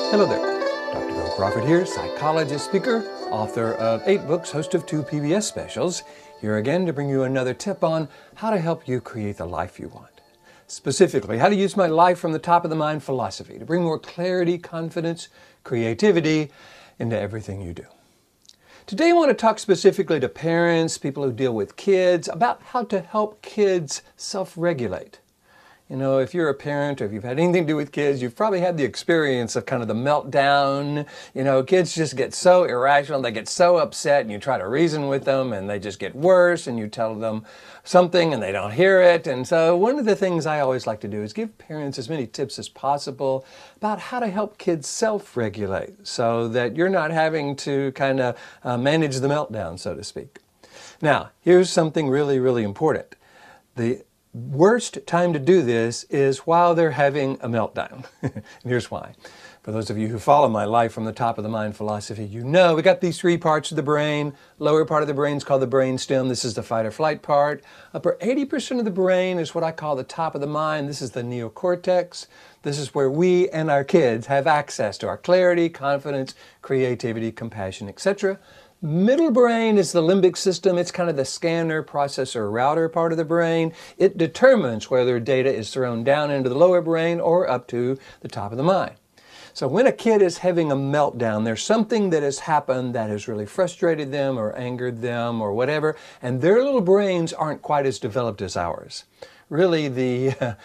Hello there, Dr. Bill Crawford here, psychologist, speaker, author of 8 books, host of 2 PBS specials, here again to bring you another tip on how to help you create the life you want. Specifically, how to use my life from the top of the mind philosophy to bring more clarity, confidence, creativity into everything you do. Today I want to talk specifically to parents, people who deal with kids, about how to help kids self-regulate. You know, if you're a parent or if you've had anything to do with kids, you've probably had the experience of kind of the meltdown. You know, kids just get so irrational, they get so upset, and you try to reason with them and they just get worse, and you tell them something and they don't hear it. And so one of the things I always like to do is give parents as many tips as possible about how to help kids self-regulate so that you're not having to kind of manage the meltdown, so to speak. Now, here's something really, really important. The worst time to do this is while they're having a meltdown. And here's why. For those of you who follow my life from the top of the mind philosophy, you know we got these 3 parts of the brain. Lower part of the brain is called the brainstem. This is the fight or flight part. Upper 80% of the brain is what I call the top of the mind. This is the neocortex. This is where we and our kids have access to our clarity, confidence, creativity, compassion, etc. Middle brain is the limbic system. It's kind of the scanner, processor, router part of the brain. It determines whether data is thrown down into the lower brain or up to the top of the mind. So when a kid is having a meltdown, there's something that has happened that has really frustrated them or angered them or whatever, and their little brains aren't quite as developed as ours. Really, the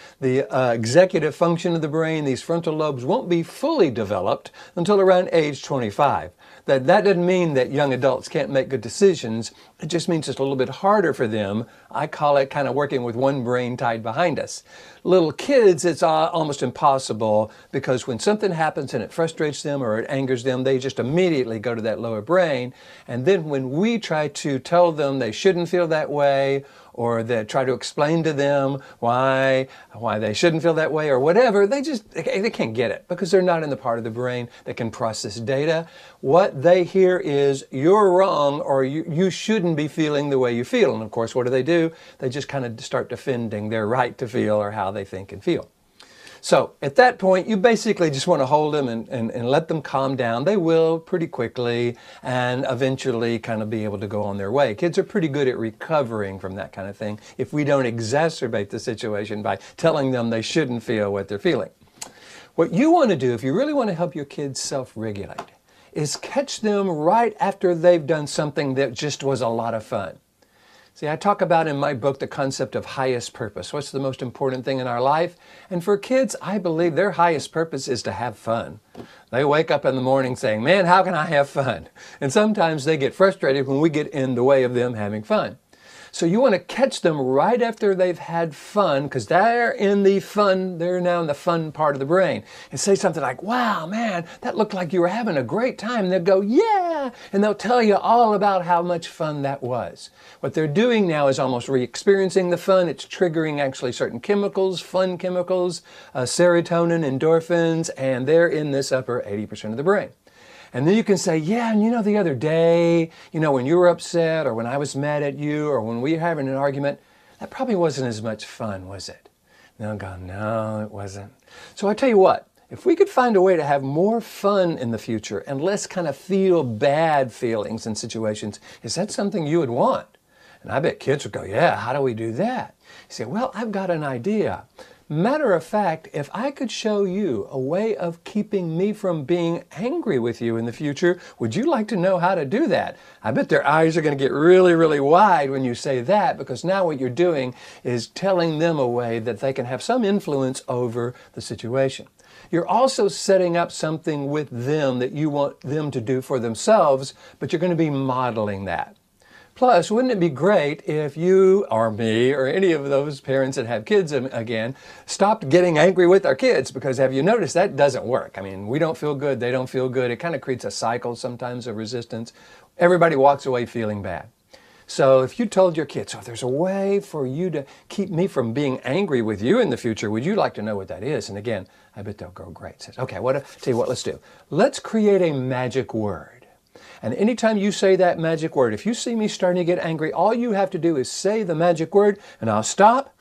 executive function of the brain, these frontal lobes, won't be fully developed until around age 25. That doesn't mean that young adults can't make good decisions. It just means it's a little bit harder for them. I call it kind of working with one brain tied behind us. Little kids, it's almost impossible because when something happens and it frustrates them or it angers them, they just immediately go to that lower brain. And then when we try to tell them they shouldn't feel that way, or that try to explain to them why they shouldn't feel that way or whatever, they can't get it because they're not in the part of the brain that can process data. What they hear is, you're wrong, or you shouldn't be feeling the way you feel. And of course, what do? They just kind of start defending their right to feel or how they think and feel. So at that point, you basically just want to hold them and let them calm down. They will pretty quickly and eventually kind of be able to go on their way. Kids are pretty good at recovering from that kind of thing if we don't exacerbate the situation by telling them they shouldn't feel what they're feeling. What you want to do, if you really want to help your kids self-regulate, is catch them right after they've done something that just was a lot of fun. See, I talk about in my book the concept of highest purpose. What's the most important thing in our life? And for kids, I believe their highest purpose is to have fun. They wake up in the morning saying, man, how can I have fun? And sometimes they get frustrated when we get in the way of them having fun. So you want to catch them right after they've had fun, because they're now in the fun part of the brain. And say something like, wow, man, that looked like you were having a great time. And they'll go, yeah. And they'll tell you all about how much fun that was. What they're doing now is almost re-experiencing the fun. It's triggering actually certain chemicals, fun chemicals, serotonin, endorphins, and they're in this upper 80% of the brain. And then you can say, yeah, and you know, the other day, you know, when you were upset or when I was mad at you or when we were having an argument, that probably wasn't as much fun, was it? And they'll go, no, it wasn't. So I tell you what, if we could find a way to have more fun in the future and less kind of feel bad feelings in situations, is that something you would want? And I bet kids would go, yeah, how do we do that? You say, well, I've got an idea. Matter of fact, if I could show you a way of keeping me from being angry with you in the future, would you like to know how to do that? I bet their eyes are going to get really, really wide when you say that, because now what you're doing is telling them a way that they can have some influence over the situation. You're also setting up something with them that you want them to do for themselves, but you're going to be modeling that. Plus, wouldn't it be great if you or me or any of those parents that have kids again stopped getting angry with our kids? Because have you noticed that doesn't work? I mean, we don't feel good, they don't feel good. It kind of creates a cycle sometimes of resistance. Everybody walks away feeling bad. So if you told your kids, if there's a way for you to keep me from being angry with you in the future, would you like to know what that is? And again, I bet they'll go, great. Says, okay, tell you what, let's do. Let's create a magic word. And anytime you say that magic word, if you see me starting to get angry, all you have to do is say the magic word, and I'll stop,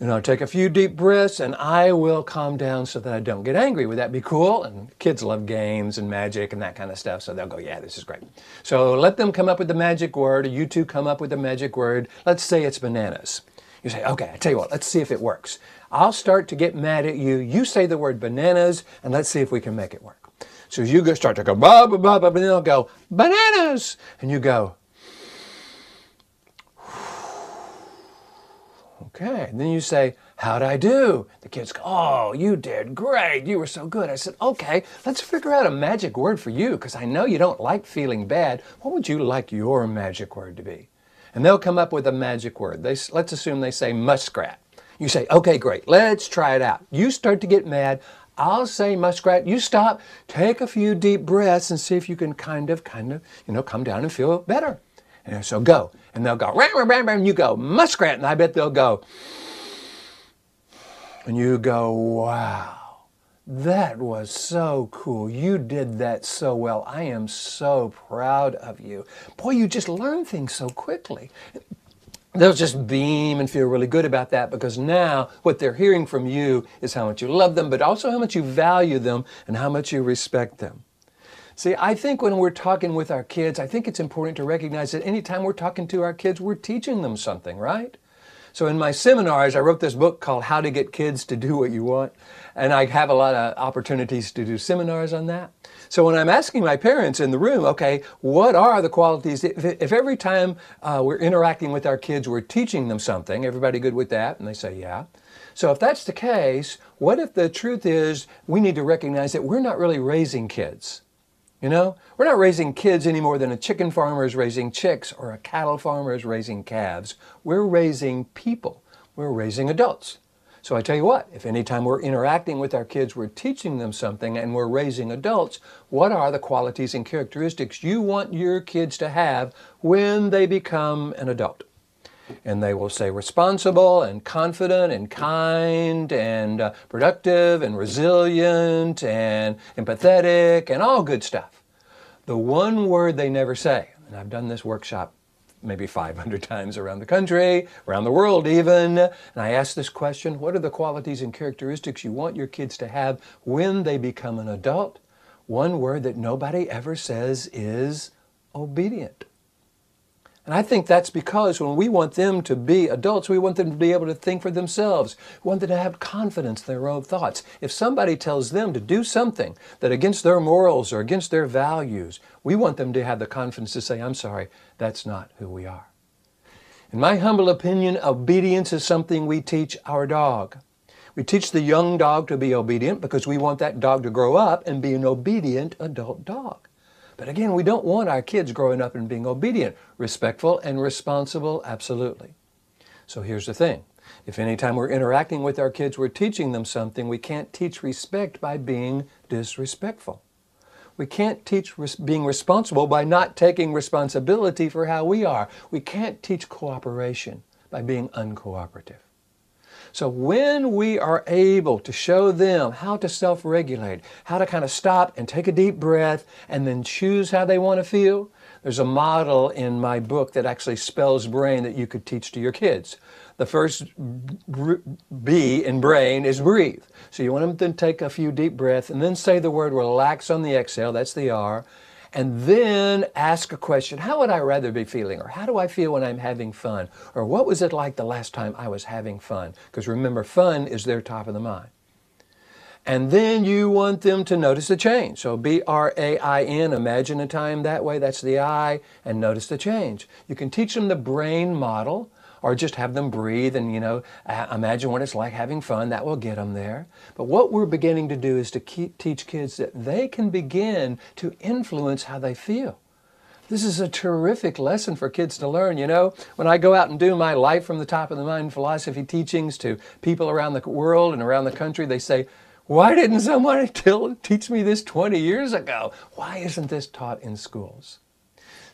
Take a few deep breaths and I will calm down so that I don't get angry. Would that be cool? And kids love games and magic and that kind of stuff. So they'll go, yeah, this is great. So let them come up with the magic word, or you two come up with the magic word. Let's say it's bananas. You say, okay, I tell you what, let's see if it works. I'll start to get mad at you. You say the word bananas and let's see if we can make it work. So you go start to go, blah, blah, blah, blah, and they'll go, bananas. And you go, okay. And then you say, how'd I do? The kids go, oh, you did great. You were so good. I said, okay, let's figure out a magic word for you because I know you don't like feeling bad. What would you like your magic word to be? And they'll come up with a magic word. Let's assume they say muskrat. You say, okay, great. Let's try it out. You start to get mad. I'll say muskrat. You stop, take a few deep breaths and see if you can kind of, come down and feel better. And so go. And they'll go, ram, ram, ram, ram. You go, muskrat. And I bet they'll go. And you go, wow, that was so cool. You did that so well. I am so proud of you. Boy, you just learn things so quickly. They'll just beam and feel really good about that because now what they're hearing from you is how much you love them, but also how much you value them and how much you respect them. See, I think when we're talking with our kids, I think it's important to recognize that anytime we're talking to our kids, we're teaching them something, right? So in my seminars, I wrote this book called How to Get Kids to Do What You Want. And I have a lot of opportunities to do seminars on that. So when I'm asking my parents in the room, okay, what are the qualities? If every time we're interacting with our kids, we're teaching them something, everybody good with that? And they say, yeah. So if that's the case, what if the truth is we need to recognize that we're not really raising kids? We're not raising kids any more than a chicken farmer is raising chicks or a cattle farmer is raising calves. We're raising people. We're raising adults. So I tell you what, if anytime we're interacting with our kids, we're teaching them something and we're raising adults, what are the qualities and characteristics you want your kids to have when they become an adult? And they will say responsible and confident and kind and productive and resilient and empathetic and all good stuff. The one word they never say, and I've done this workshop maybe 500 times around the country, around the world even, and I ask this question, what are the qualities and characteristics you want your kids to have when they become an adult? One word that nobody ever says is obedient. And I think that's because when we want them to be adults, we want them to be able to think for themselves. We want them to have confidence in their own thoughts. If somebody tells them to do something that against their morals or against their values, we want them to have the confidence to say, I'm sorry, that's not who we are. In my humble opinion, obedience is something we teach our dog. We teach the young dog to be obedient because we want that dog to grow up and be an obedient adult dog. But again, we don't want our kids growing up and being obedient, respectful and responsible, absolutely. So here's the thing. If anytime we're interacting with our kids, we're teaching them something, we can't teach respect by being disrespectful. We can't teach being responsible by not taking responsibility for how we are. We can't teach cooperation by being uncooperative. So when we are able to show them how to self-regulate, how to kind of stop and take a deep breath and then choose how they want to feel, there's a model in my book that actually spells brain that you could teach to your kids. The first B in brain is breathe. So you want them to take a few deep breaths and then say the word relax on the exhale, that's the R, and then ask a question, how would I rather be feeling? Or how do I feel when I'm having fun? Or what was it like the last time I was having fun? Because remember, fun is their top of the mind. And then you want them to notice the change. So B-R-A-I-N, imagine a time that way, that's the I, and notice the change. You can teach them the brain model, or just have them breathe and, imagine what it's like having fun. That will get them there. But what we're beginning to do is to teach kids that they can begin to influence how they feel. This is a terrific lesson for kids to learn. When I go out and do my life from the top of the mind philosophy teachings to people around the world and around the country, they say, why didn't someone teach me this 20 years ago? Why isn't this taught in schools?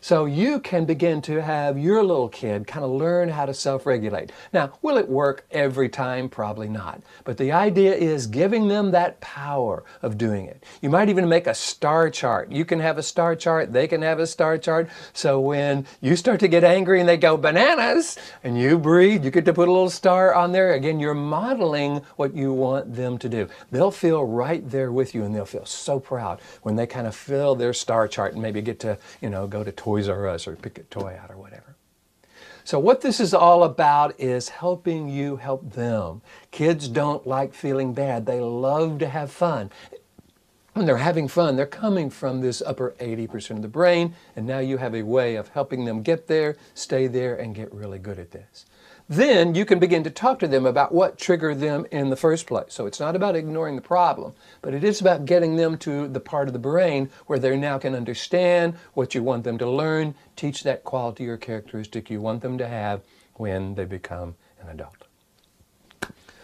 So you can begin to have your little kid kind of learn how to self-regulate. Now, will it work every time? Probably not. But the idea is giving them that power of doing it. You might even make a star chart. You can have a star chart, they can have a star chart. So when you start to get angry and they go bananas and you breathe, you get to put a little star on there. Again, you're modeling what you want them to do. They'll feel right there with you and they'll feel so proud when they kind of fill their star chart and maybe get to, go to Toys R Us or pick a toy out or whatever. So what this is all about is helping you help them. Kids don't like feeling bad. They love to have fun. When they're having fun, they're coming from this upper 80% of the brain, and now you have a way of helping them get there, stay there, and get really good at this. Then you can begin to talk to them about what triggered them in the first place. So it's not about ignoring the problem, but it is about getting them to the part of the brain where they now can understand what you want them to learn, teach that quality or characteristic you want them to have when they become an adult.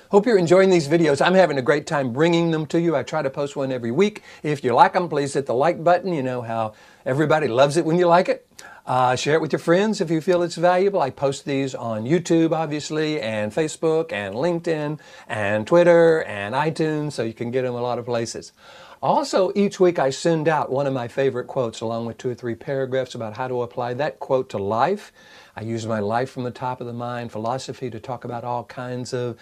Hope you're enjoying these videos. I'm having a great time bringing them to you. I try to post one every week. If you like them, please hit the like button. You know how everybody loves it when you like it. Share it with your friends if you feel it's valuable. I post these on YouTube, obviously, and Facebook, and LinkedIn, and Twitter, and iTunes, so you can get them a lot of places. Also, each week I send out one of my favorite quotes along with 2 or 3 paragraphs about how to apply that quote to life. I use my life from the top of the mind philosophy to talk about all kinds of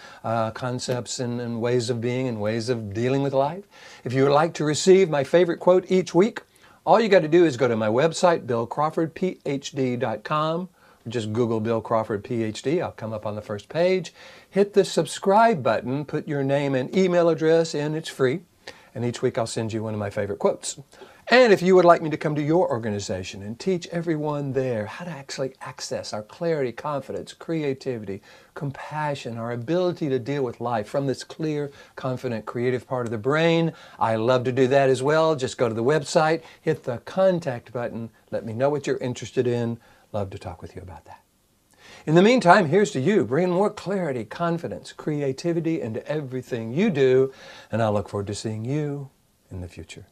concepts and ways of being and ways of dealing with life. If you would like to receive my favorite quote each week, all you got to do is go to my website, billcrawfordphd.com, or just Google Bill Crawford PhD. I'll come up on the first page. Hit the subscribe button, put your name and email address in, it's free. And each week I'll send you one of my favorite quotes. And if you would like me to come to your organization and teach everyone there how to actually access our clarity, confidence, creativity, compassion, our ability to deal with life from this clear, confident, creative part of the brain, I love to do that as well. Just go to the website, hit the contact button, let me know what you're interested in. Love to talk with you about that. In the meantime, here's to you, bringing more clarity, confidence, creativity into everything you do, and I look forward to seeing you in the future.